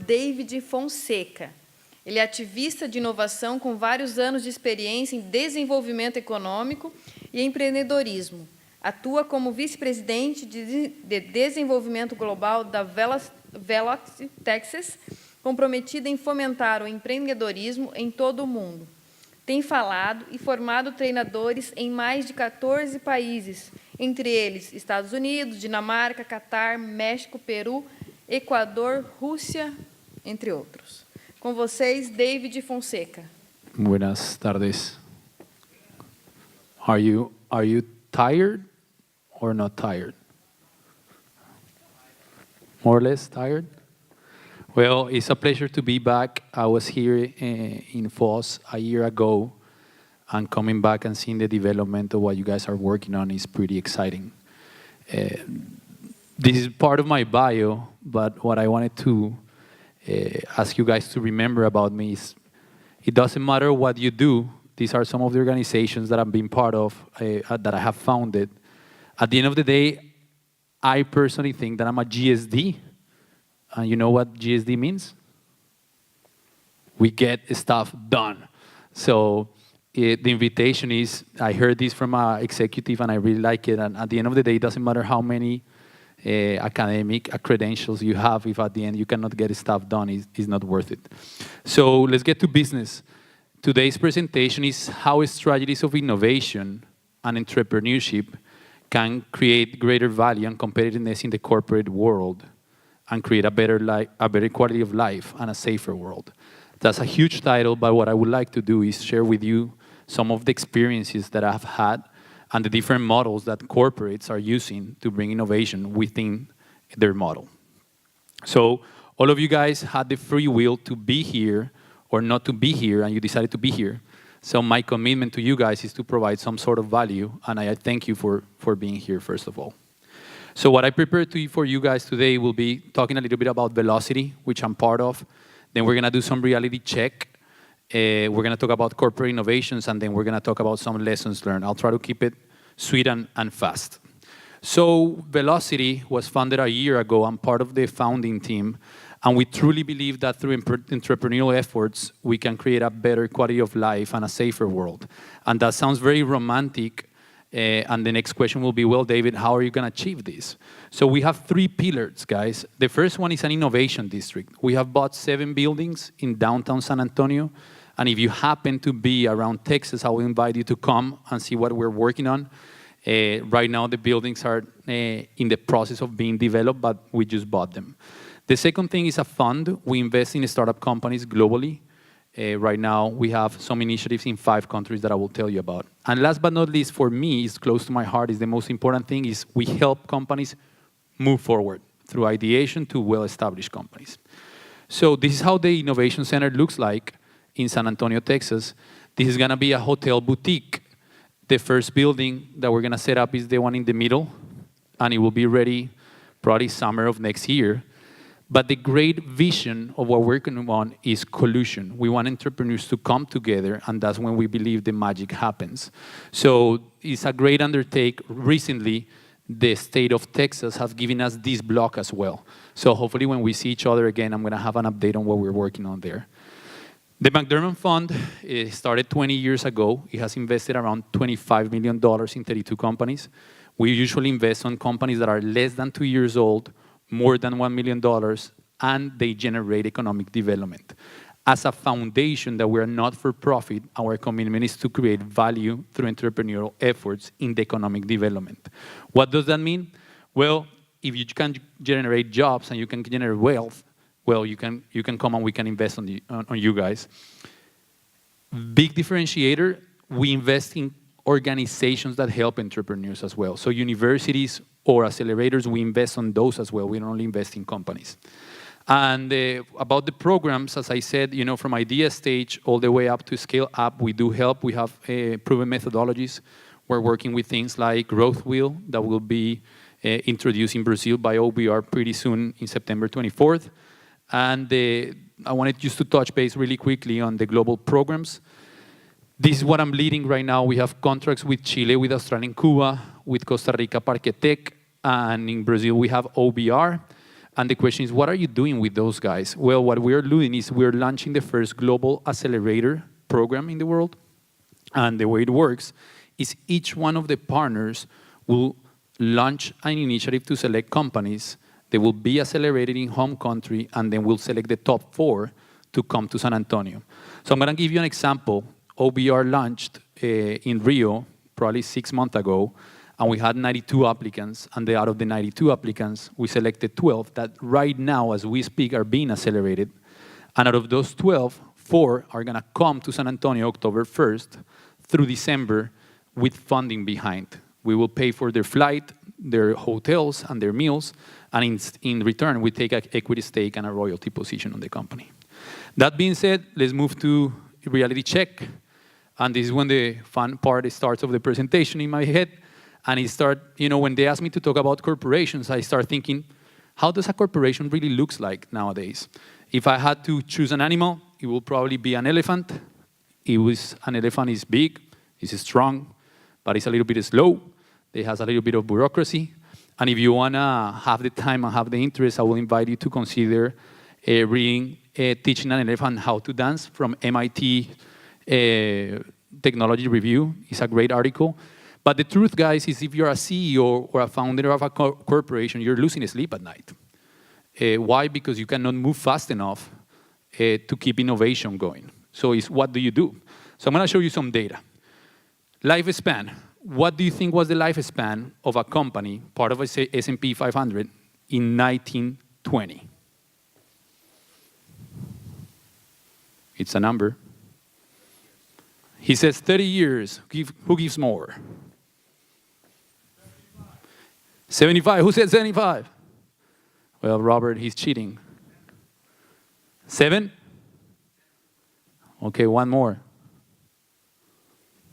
David Fonseca. Ele é ativista de inovação com vários anos de experiência em desenvolvimento econômico e empreendedorismo. Atua como vice-presidente de desenvolvimento global da Velocity Texas, comprometida em fomentar o empreendedorismo em todo o mundo. Tem falado e formado treinadores em mais de 14 países, entre eles Estados Unidos, Dinamarca, Catar, México, Peru, Equador, Rússia, entre outros. Com vocês, David Fonseca. Buenas tardes. Are you tired or not tired? More or less tired? Well, it's a pleasure to be back. I was here in Foz a year ago, and coming back and seeing the development of what you guys are working on is pretty exciting. This is part of my bio, but what I wanted to ask you guys to remember about me is it doesn't matter what you do. These are some of the organizations that I've been part of, that I have founded. At the end of the day, I personally think that I'm a GSD. And you know what GSD means? We get stuff done. So the invitation is, I heard this from an executive and I really like it. And at the end of the day, it doesn't matter how many academic credentials you have, if at the end you cannot get stuff done, it's not worth it. So let's get to business. Today's presentation is how strategies of innovation and entrepreneurship can create greater value and competitiveness in the corporate world and create a better quality of life and a safer world. That's a huge title, but what I would like to do is share with you some of the experiences that I've had and the different models that corporates are using to bring innovation within their model. So all of you guys had the free will to be here or not to be here, and you decided to be here. So my commitment to you guys is to provide some sort of value, and I thank you for being here, first of all. So what I prepared for you guys today will be talking a little bit about Velocity, which I'm part of. Then we're going to do some reality check. We're going to talk about corporate innovations, and then we're going to talk about some lessons learned. I'll try to keep it sweet and fast. So Velocity was founded a year ago. I'm part of the founding team, and we truly believe that through entrepreneurial efforts, we can create a better quality of life and a safer world. And that sounds very romantic, and the next question will be, well, David, how are you going to achieve this? So we have 3 pillars, guys. The first one is an innovation district. We have bought 7 buildings in downtown San Antonio. And if you happen to be around Texas, I will invite you to come and see what we're working on. Right now, the buildings are in the process of being developed, but we just bought them. The second thing is a fund. We invest in startup companies globally. Right now, we have some initiatives in 5 countries that I will tell you about. And last but not least, for me, is close to my heart, is the most important thing, is we help companies move forward through ideation to well-established companies. So this is how the Innovation Center looks like in San Antonio, Texas. This is going to be a hotel boutique. The first building that we're going to set up is the one in the middle, and it will be ready probably summer of next year. But the great vision of what we're working on is collusion. We want entrepreneurs to come together, and that's when we believe the magic happens. So it's a great undertake. Recently, the state of Texas has given us this block as well. So hopefully when we see each other again, I'm going to have an update on what we're working on there. The McDermott Fund started 20 years ago. It has invested around $25 million in 32 companies. We usually invest on companies that are less than 2 years old, more than $1 million, and they generate economic development. As a foundation that we are not for profit, our commitment is to create value through entrepreneurial efforts in the economic development. What does that mean? Well, if you can generate jobs and you can generate wealth, well, you can come and we can invest on you guys. Big differentiator, we invest in organizations that help entrepreneurs as well. So universities or accelerators, we invest on those as well. We don't only invest in companies. And about the programs, as I said, from idea stage all the way up to scale up, we do help. We have proven methodologies. We're working with things like Growth Wheel that will be introduced in Brazil by OBR pretty soon in September 24th. And I wanted just to touch base really quickly on the global programs. This is what I'm leading right now. We have contracts with Chile, with Australia and Cuba, with Costa Rica, Parquetec, and in Brazil we have OBR. And the question is, what are you doing with those guys? Well, what we're doing is we're launching the first global accelerator program in the world. And the way it works is each one of the partners will launch an initiative to select companies. They will be accelerated in home country, and then we'll select the top 4 to come to San Antonio. So I'm going to give you an example. OBR launched in Rio probably 6 months ago, and we had 92 applicants, and out of the 92 applicants, we selected 12 that right now, as we speak, are being accelerated. And out of those 12, 4 are going to come to San Antonio October 1st through December with funding behind. We will pay for their flight, their hotels, and their meals, and in return, we take an equity stake and a royalty position on the company. That being said, let's move to reality check. And this is when the fun part starts of the presentation in my head. And when they ask me to talk about corporations, I start thinking, how does a corporation really looks like nowadays? If I had to choose an animal, it will probably be an elephant. An elephant is big, it's strong, but it's a little bit slow. It has a little bit of bureaucracy. And if you want to have the time and have the interest, I will invite you to consider reading Teaching an Elephant How to Dance from MIT Technology Review. It's a great article. But the truth, guys, is if you're a CEO or a founder of a corporation, you're losing sleep at night. Why? Because you cannot move fast enough to keep innovation going. So it's what do you do? So I'm going to show you some data. Lifespan. What do you think was the lifespan of a company, part of a S&P 500, in 1920? It's a number. He says 30 years. Who gives more? 75. Who said 75? Well, Robert, he's cheating. 7? Okay, one more.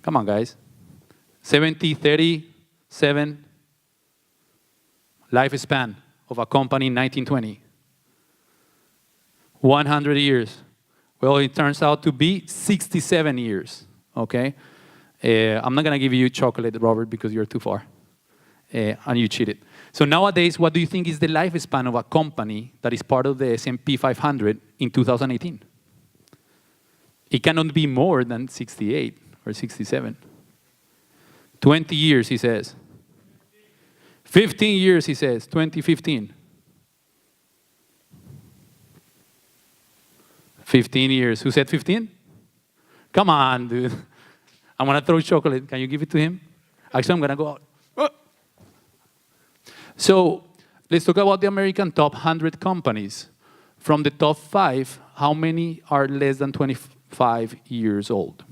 Come on, guys. 70, 30, 7. Lifespan of a company in 1920. 100 years. Well, it turns out to be 67 years, okay? I'm not going to give you chocolate, Robert, because you're too far. And you cheated. So nowadays, what do you think is the lifespan of a company that is part of the S&P 500 in 2018? It cannot be more than 68 or 67. 20 years, he says. 15 years, he says, 2015. 15 years. Who said 15? Come on, dude. I'm going to throw chocolate. Can you give it to him? Actually, I'm going to go out. So let's talk about the American top 100 companies. From the top 5, how many are less than 25 years old?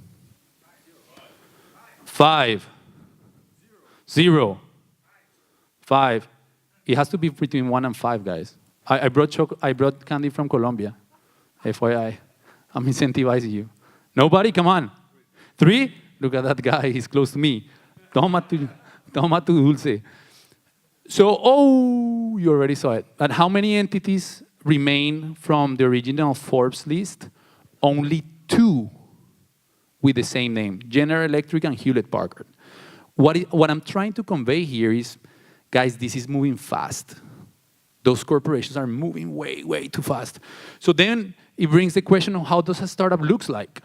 5. 0. 5. It has to be between 1 and 5, guys. I brought candy from Colombia. FYI. I'm incentivizing you. Nobody? Come on. 3? Look at that guy. He's close to me. Toma tu dulce. So, you already saw it. And how many entities remain from the original Forbes list? Only 2 with the same name, General Electric and Hewlett-Packard. What I'm trying to convey here is, guys, this is moving fast. Those corporations are moving way, way too fast. So then it brings the question of how does a startup looks like?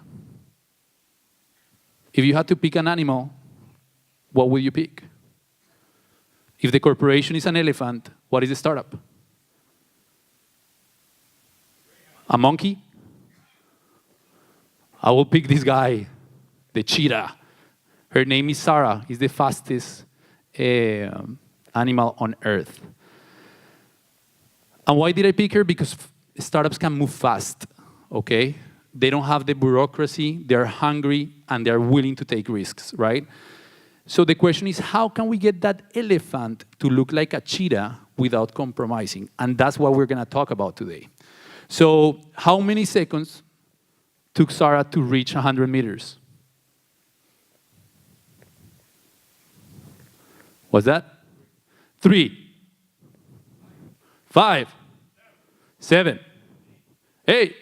If you had to pick an animal, what would you pick? If the corporation is an elephant, what is the startup? A monkey? I will pick this guy, the cheetah. Her name is Sarah. He's the fastest animal on Earth. And why did I pick her? Because startups can move fast, okay? They don't have the bureaucracy, they're hungry, and they're willing to take risks, right? So the question is, how can we get that elephant to look like a cheetah without compromising? And that's what we're going to talk about today. So how many seconds took Sarah to reach 100 meters? What's that? 3, 5, 7, 8,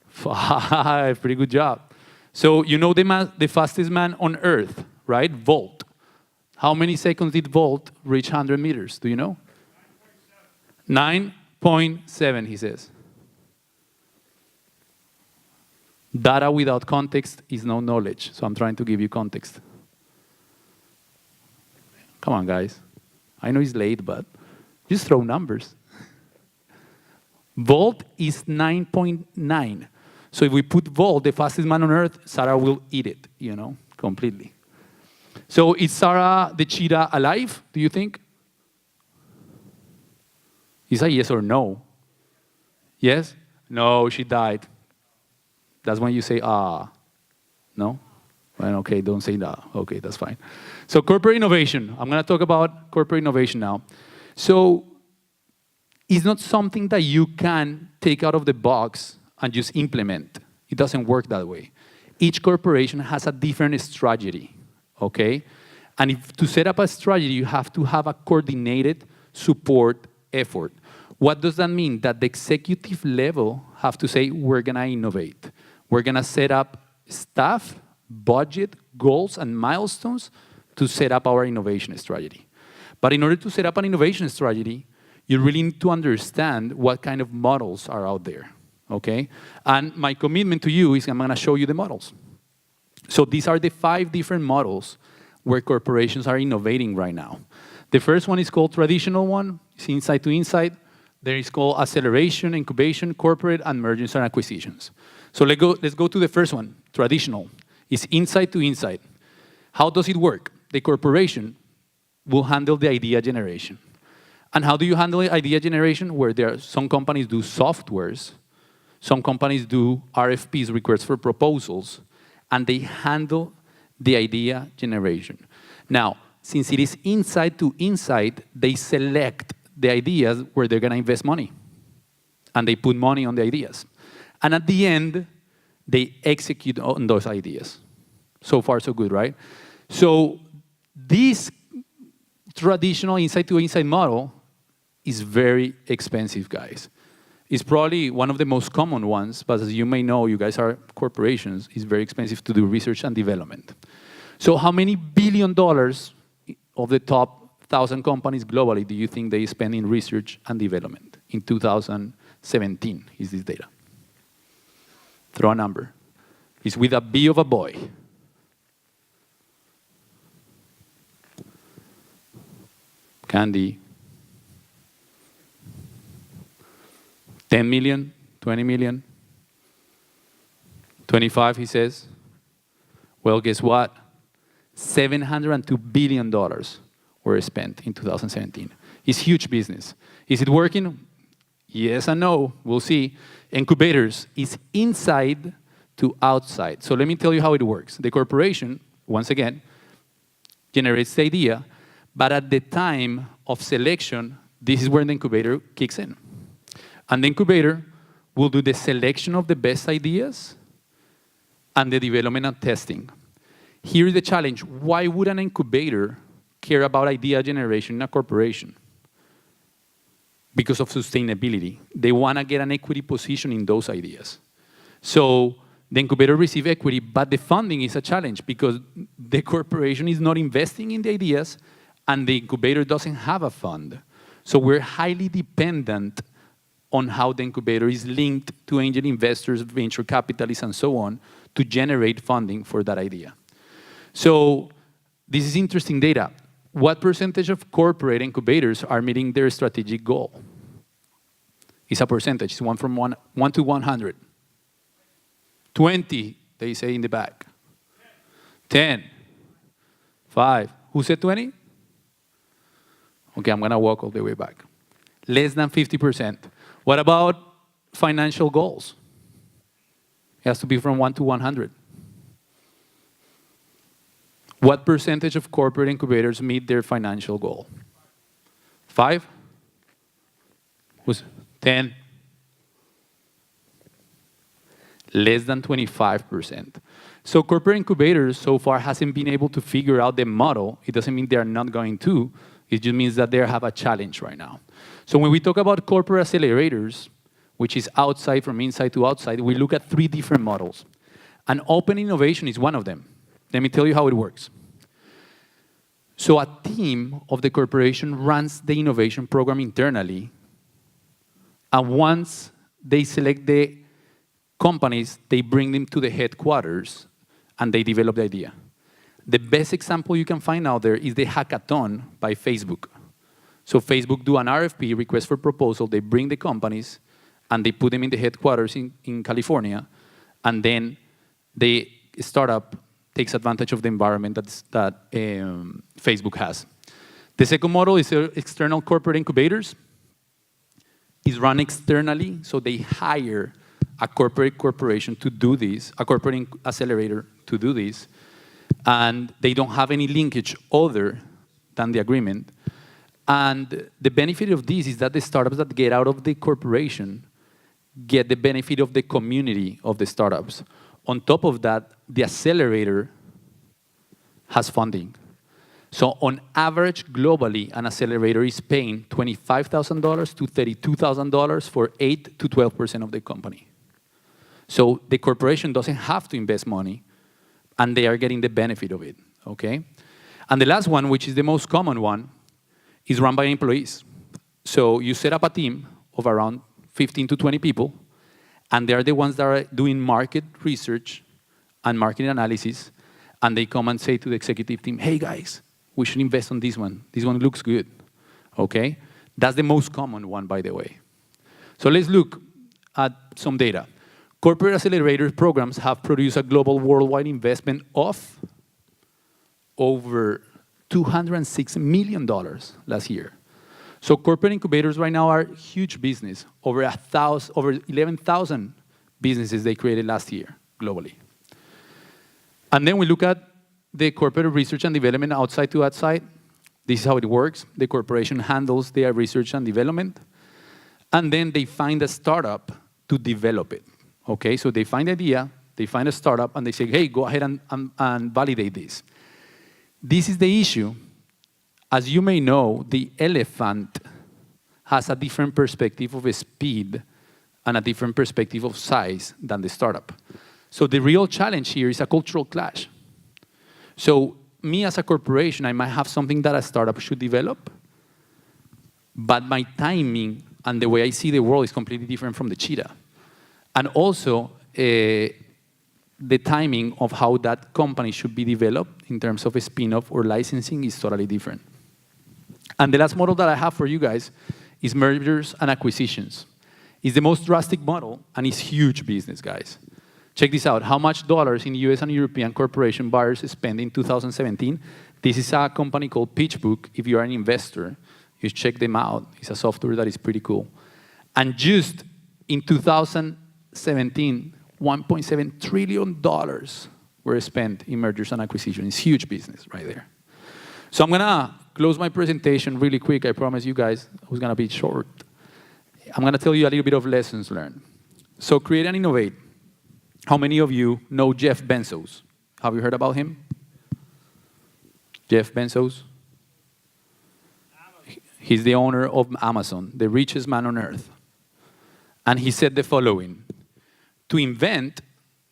5. Pretty good job. So you know the fastest man on Earth, right? Volt. How many seconds did Volt reach 100 meters? Do you know? 9.7, he says. Data without context is no knowledge. So I'm trying to give you context. Come on, guys. I know it's late, but just throw numbers. Volt is 9.9. So if we put Volt, the fastest man on earth, Sarah will eat it, completely. So is Sarah the cheetah alive, do you think? Is a yes or no? Yes? No, she died. That's when you say, no? Well, okay, don't say that. Okay, that's fine. So corporate innovation. I'm going to talk about corporate innovation now. So it's not something that you can take out of the box and just implement. It doesn't work that way. Each corporation has a different strategy, okay? And to set up a strategy, you have to have a coordinated support effort. What does that mean? That the executive level have to say, we're going to innovate. We're going to set up staff, budget, goals, and milestones to set up our innovation strategy. But in order to set up an innovation strategy, you really need to understand what kind of models are out there, okay? And my commitment to you is I'm going to show you the models. So these are the 5 different models where corporations are innovating right now. The first one is called traditional one. It's inside to inside. There is called acceleration, incubation, corporate, and mergers and acquisitions. So let's go to the first one, traditional. It's inside to inside. How does it work? The corporation will handle the idea generation. And how do you handle idea generation? Where there are some companies do softwares, some companies do RFPs, requests for proposals, and they handle the idea generation. Now, since it is inside to inside, they select the ideas where they're going to invest money. And they put money on the ideas. And at the end, they execute on those ideas. So far, so good, right? So this traditional inside to inside model is very expensive, guys. It's probably one of the most common ones, but as you may know, you guys are corporations, it's very expensive to do research and development. So how many $billion of the top 1,000 companies globally do you think they spend in research and development? In 2017 is this data. Throw a number. It's with a B of a boy. Candy. 10 million, 20 million, 25, he says. Well, guess what? $702 billion were spent in 2017. It's huge business. Is it working? Yes and no. We'll see. Incubators is inside to outside. So let me tell you how it works. The corporation, once again, generates the idea, but at the time of selection, this is where the incubator kicks in. And the incubator will do the selection of the best ideas and the development and testing. Here's the challenge. Why would an incubator care about idea generation in a corporation? Because of sustainability. They want to get an equity position in those ideas. So the incubator receives equity, but the funding is a challenge because the corporation is not investing in the ideas and the incubator doesn't have a fund. So we're highly dependent on how the incubator is linked to angel investors, venture capitalists, and so on to generate funding for that idea. So this is interesting data. What percentage of corporate incubators are meeting their strategic goal? It's a percentage. It's 1 to 100. 20, they say in the back. 10. 5. Who said 20? Okay, I'm going to walk all the way back. Less than 50%. What about financial goals? It has to be from 1 to 100. What percentage of corporate incubators meet their financial goal? 5? Who's 10? Less than 25%. So corporate incubators so far hasn't been able to figure out the model. It doesn't mean they're not going to. It just means that they have a challenge right now. So when we talk about corporate accelerators, which is outside from inside to outside, we look at 3 different models. And open innovation is one of them. Let me tell you how it works. So a team of the corporation runs the innovation program internally And once they select the companies, they bring them to the headquarters, and they develop the idea. The best example you can find out there is the hackathon by Facebook. So Facebook do an RFP, request for proposal, they bring the companies, and they put them in the headquarters in California, and then the startup takes advantage of the environment that Facebook has. The second model is external corporate incubators. It's run externally, so they hire a corporate corporation to do this, a corporate accelerator to do this, and they don't have any linkage other than the agreement. And the benefit of this is that the startups that get out of the corporation get the benefit of the community of the startups. On top of that, the accelerator has funding. So on average, globally, an accelerator is paying $25,000 to $32,000 for 8 to 12% of the company. So the corporation doesn't have to invest money, and they are getting the benefit of it, okay? And the last one, which is the most common one, is run by employees. So you set up a team of around 15 to 20 people, and they are the ones that are doing market research and market analysis, and they come and say to the executive team, hey guys, we should invest on this one. This one looks good, okay? That's the most common one, by the way. So let's look at some data. Corporate accelerator programs have produced a global worldwide investment of over $206 million last year. So corporate incubators right now are huge business. Over 11,000 businesses they created last year globally. And then we look at the corporate research and development outside to outside. This is how it works. The corporation handles their research and development, and then they find a startup to develop it. Okay, so they find the idea, they find a startup, and they say, hey, go ahead and validate this. This is the issue. As you may know, the elephant has a different perspective of speed and a different perspective of size than the startup. So the real challenge here is a cultural clash. So me as a corporation, I might have something that a startup should develop, but my timing and the way I see the world is completely different from the cheetah. And also, the timing of how that company should be developed in terms of a spin-off or licensing is totally different. And the last model that I have for you guys is mergers and acquisitions. It's the most drastic model, and it's huge business, guys. Check this out. How much dollars in US and European corporation buyers spent in 2017? This is a company called PitchBook. If you are an investor, you check them out. It's a software that is pretty cool. And just in 2017, $1.7 trillion were spent in mergers and acquisitions. It's huge business right there. So I'm going to close my presentation really quick. I promise you guys it was going to be short. I'm going to tell you a little bit of lessons learned. So create and innovate. How many of you know Jeff Bezos? Have you heard about him? Jeff Bezos? He's the owner of Amazon, the richest man on earth. And he said the following: to invent,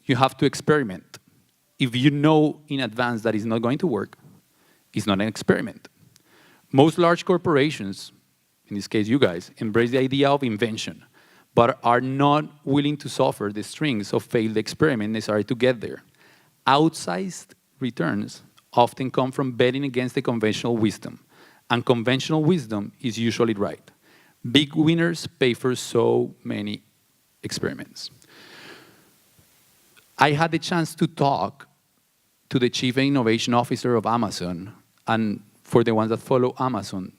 you have to experiment. If you know in advance that it's not going to work, it's not an experiment. Most large corporations, in this case you guys, embrace the idea of invention, but are not willing to suffer the strings of failed experiment necessary to get there. Outsized returns often come from betting against the conventional wisdom, and conventional wisdom is usually right. Big winners pay for so many experiments. I had the chance to talk to the Chief Innovation Officer of Amazon, and for the ones that follow Amazon,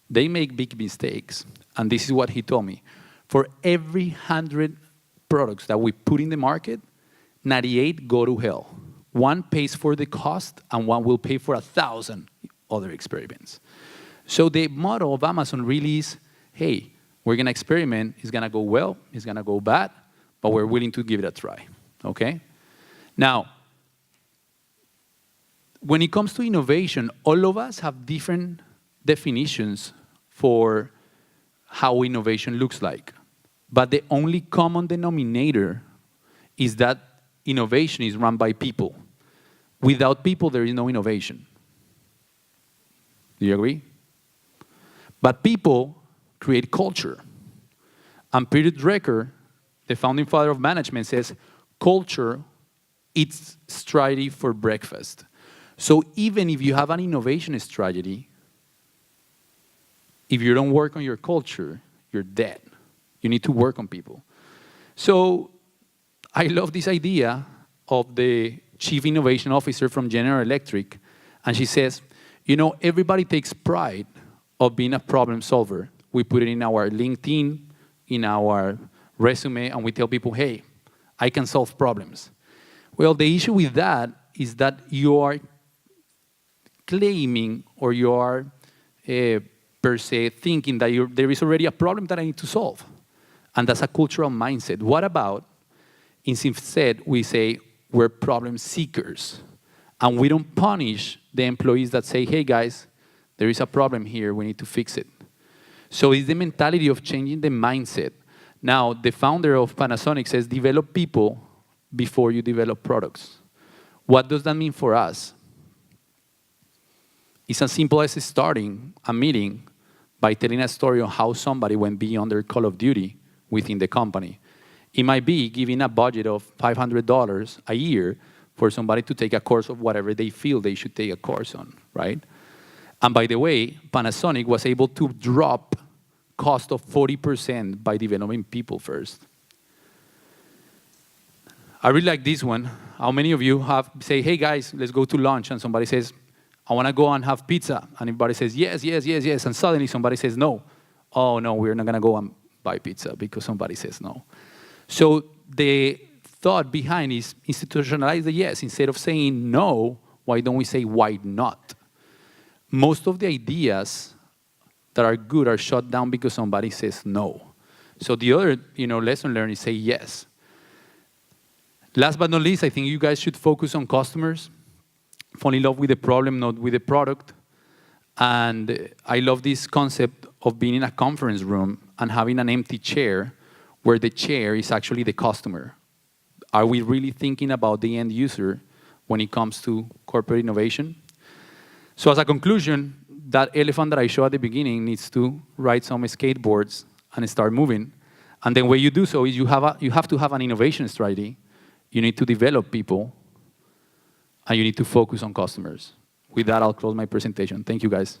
they make big mistakes, and this is what he told me. For every 100 products that we put in the market, 98 go to hell. One pays for the cost, and one will pay for 1,000 other experiments. So the model of Amazon really is, hey, we're going to experiment. It's going to go well. It's going to go bad, but we're willing to give it a try, okay? Now, when it comes to innovation, all of us have different definitions for how innovation looks like. But the only common denominator is that innovation is run by people. Without people, there is no innovation. Do you agree? But people create culture. And Peter Drucker, the founding father of management, says, culture eats strategy for breakfast. So even if you have an innovation strategy, if you don't work on your culture, you're dead. You need to work on people. So I love this idea of the chief innovation officer from General Electric, and she says, you know, everybody takes pride of being a problem solver. We put it in our LinkedIn, in our resume, and we tell people, hey, I can solve problems. Well, the issue with that is that you are claiming, or you are per se thinking that there is already a problem that I need to solve. And that's a cultural mindset. What about, instead, we say we're problem seekers, and we don't punish the employees that say, hey guys, there is a problem here, we need to fix it. So it's the mentality of changing the mindset. Now, the founder of Panasonic says, develop people before you develop products. What does that mean for us? It's as simple as starting a meeting by telling a story on how somebody went beyond their call of duty within the company. It might be giving a budget of $500 a year for somebody to take a course of whatever they feel they should take a course on, right? And by the way, Panasonic was able to drop cost of 40% by developing people first. I really like this one. How many of you say, hey guys, let's go to lunch, and somebody says, I want to go and have pizza, and everybody says, yes, yes, yes, yes, and suddenly somebody says no. Oh no, we're not going to go and buy pizza because somebody says no. So the thought behind is institutionalize the yes. Instead of saying no, why don't we say why not? Most of the ideas that are good are shut down because somebody says no. So the other, lesson learned is say yes. Last but not least, I think you guys should focus on customers. Fall in love with the problem, not with the product. And I love this concept of being in a conference room and having an empty chair where the chair is actually the customer. Are we really thinking about the end user when it comes to corporate innovation? So as a conclusion, that elephant that I showed at the beginning needs to ride some skateboards and start moving. And the way you do so is you have to have an innovation strategy. You need to develop people, and you need to focus on customers. With that, I'll close my presentation. Thank you, guys.